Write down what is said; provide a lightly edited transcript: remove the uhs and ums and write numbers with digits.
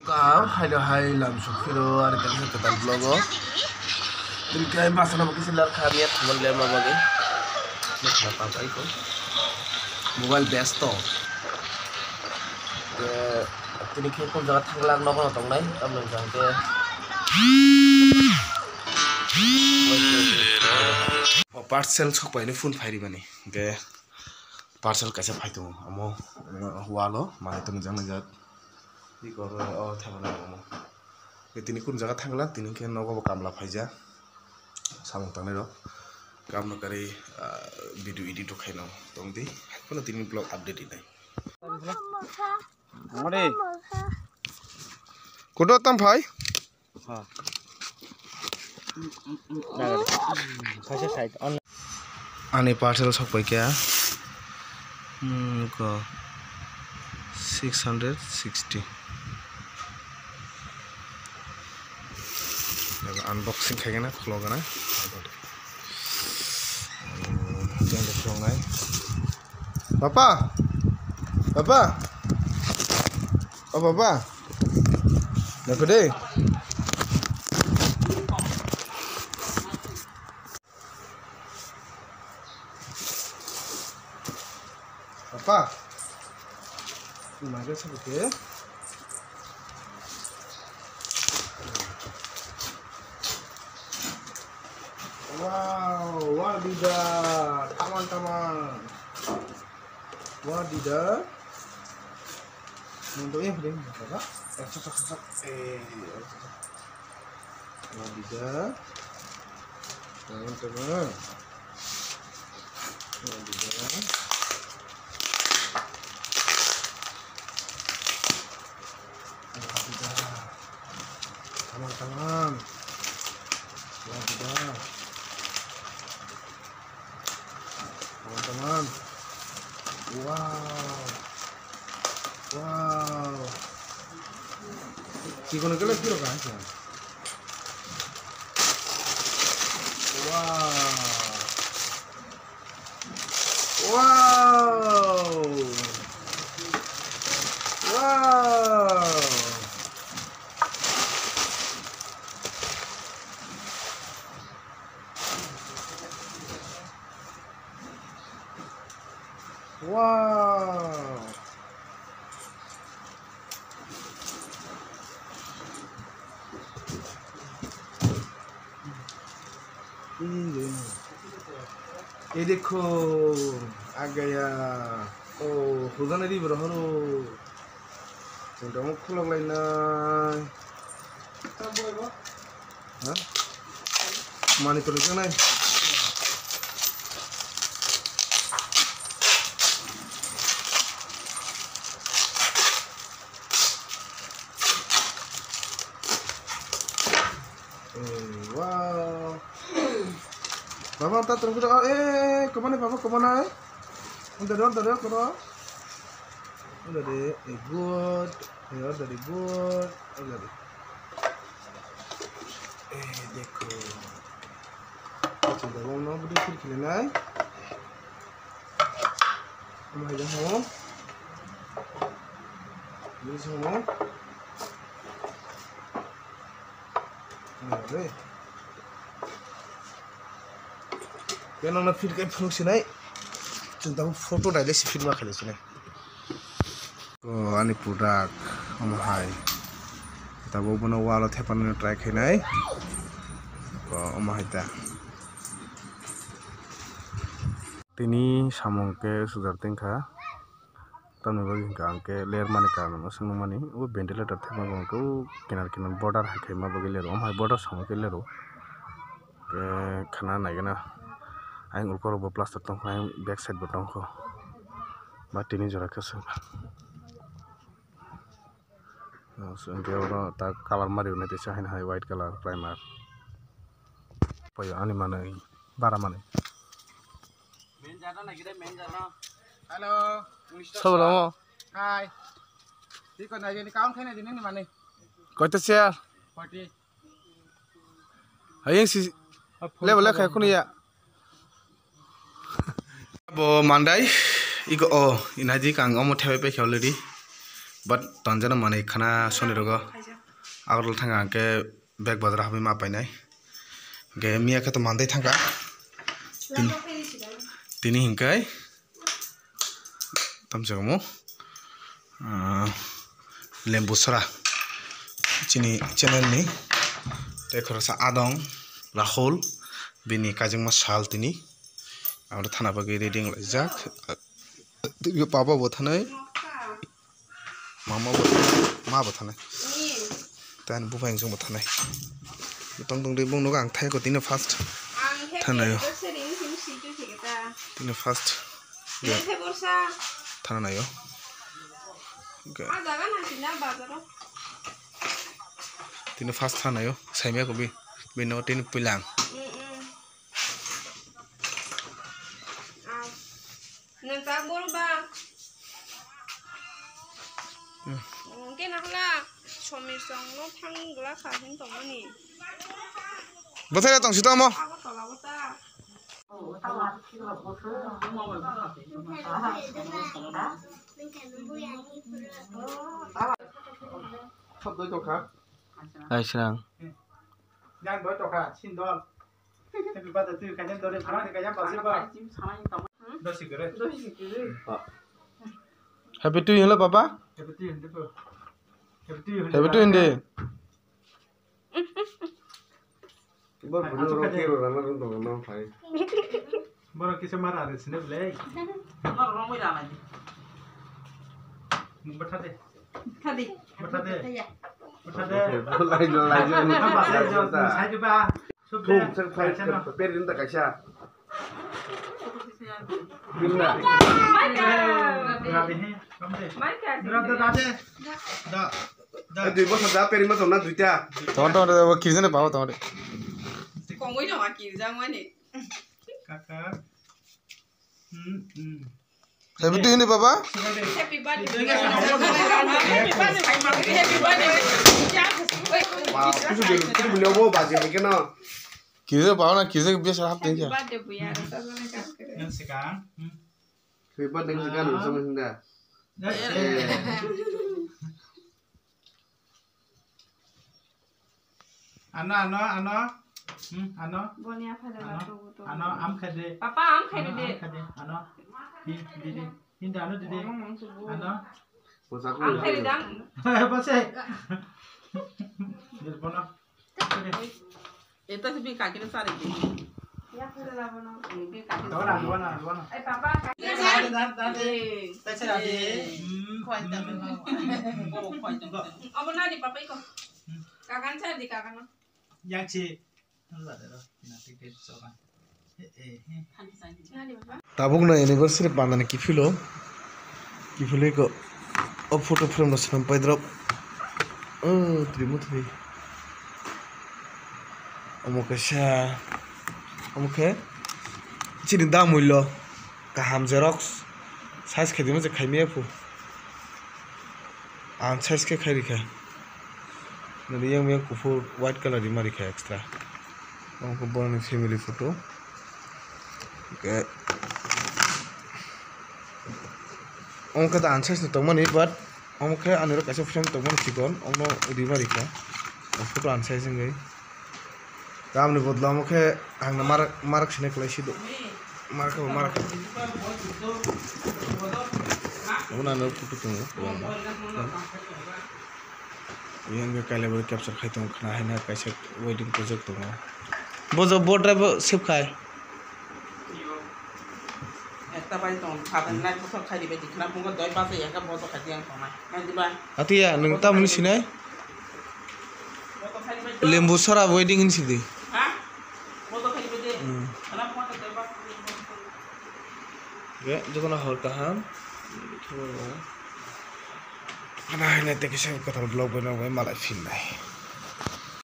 Kam hai lam sukiro ada kan tetan blogo. Tuli kai masana mo kisi lar khamiat mon le ma bagi. Nek na pa pai ko. Mobile besto. Ke tini ke kon jaga thanglang no kono tong nai am nang jang ke. Parcel sok pai ni phone phairi bani. Ke parcel kaisa phaitu amo walo mane tong jang na di kor thangla mo tini kun jaga thangla tini ke nogo kamla phaija samung tanai ro kamno kari video edit khaino tongdi kono tini blog update inai ngore kodo tam phai ha kaisa side on ani parcel sok pai kya ko 660 unboxing kaya na khlo gana jangan dong nai papa papa oh papa nak deh papa Maga sabke wow wadidah teman-teman wadidah untuk ini beli apa cocok wadidah teman-teman wadidah teman-teman wadidah teman-teman wow kikono kala kilo kan wow ये देखो आ गया ओ खुदा नहीं बरो हरो चंदम खुलक लाइना हां मानी तो लगे नहीं wow Bapak tak terus kemana bapak kemana udah deh good ya udah deh good udah deh देखो coba mau beli kiri nai mau aja mau beli semua deh Kenapa nak film kayak film sini? Cinta foto dah lesi film macam sini. Oh, ani produk, hai. Kita bawa benda wala tepan try kini. Oh, hai ta. Tini samong ke sudar tingkah. Tamu bagi angke layer mana kan, masuk mana? Oh, ventilator tepan bangku kinar border hakai ma bagi layer. Hai border samong ke layer. Khana naik na. Aing ulkor bo plaster tong aing back side botong ko batini jora kesu so enge ora ta color mari unete chahin hai white color primer poyo ani mane bara mane main jana na gide main jana hello sobramo hi ঠিক না জানি কাম খাই না দিনে নি মানে কয়টা chair 40 high sea level খাই কোনিয়া Bo mandai iko inaji kang omo thewe pe khawledi but tanjana mane khana soni rogo agol thanga ke bag bazar habi ma painai ge miya ke to mandai thanga tini hingkai tamjamo lembu sara chini channel ni tekhorasa adong rahul bini kajingma sal tini amra thana bagi reading jak tibio papa bothanai mama ma bothanai tan bufang jong bothanai tong tong de bung no ang thai ko tini first thanayo tini first thanayo tini first thanayo saimya ko bi bino tini pilang Botanya tong sito mo. Sắp tới chỗ khác. Ai sang. Đang đối chỗ khác, xin đón. Thế bị bắt đầu từ cái nhân đồ đến thằng này cái nhân bảo xin vào. Đó xịt cái đấy. Happy to you hello papa. Happy to you hello. Happy to you day. Bro kisah marah ada sini boleh. Orang mau jalan. Bertade. Bertade. Apa saya coba. Tuh, saya perin tak kasih. Bila. Dah. Dua bos ada perin macam mana duitnya? Tawar kirjan ni bawa tawar. Kongoi jangan kirjan mana? Kakak. Happy to you ni papa. Happy birthday. Happy birthday. Wow, tu beliau bawa baju ni kena. Kirjan bawa na kirjan biasa hap tinggi. Happy birthday buya. Yang sekarang. Hebat dengan sekarang sama hendak. Ano. Bonia pada batu. Ano, am kade. Papa am kade deh. Ano. Didi. Hinda ano didi. Ano. Posaku. Am kade dam. Apa sih? Jadi bono. Itu sih bi kaki besar ini. Ya pada lah bono. Bi kaki. Dua. Eh papa kaki. Tadi. Kuat tak? Apa nadi papa ikut? Kakan saya di kakan. Yang si. Nanti kita coba. Tabung na anniversary pandana kifilo ko अब photo frame रचना पैद्रब त्रिमुथि अमुके चिनि दाम मूल्य काहाम Xerox size खेदिम जे खाइमिया फु आन size के खाइरिखा नदि yang me kufur white color di marika extra Amuke बरनि family photo okay Amuke दा आनसाइज न तमनि बाट अमुके आनिरो कासे फ्रेम तमनि चिकन अमनो उदि मारिका फोटो आनसाइज गई दामनि बदला अमुके आंना मार्क सिने क्लाइसि दो मार्क उनानो फोटो तंगो yang kali baru capture khai tong khana haina kaise wedding project tong bojo board drive save khai eta bai tong khaban na ko khai dibe dikhna bungo doi pa se yaka boto khati ang pamai man diba atia nung ta muni sinai boto khai dibe lembu sora wedding in sidi ha boto khai dibe de ana photo doi pa ge jokona hor kaham ana haina te kise kothal blog bana malai film nai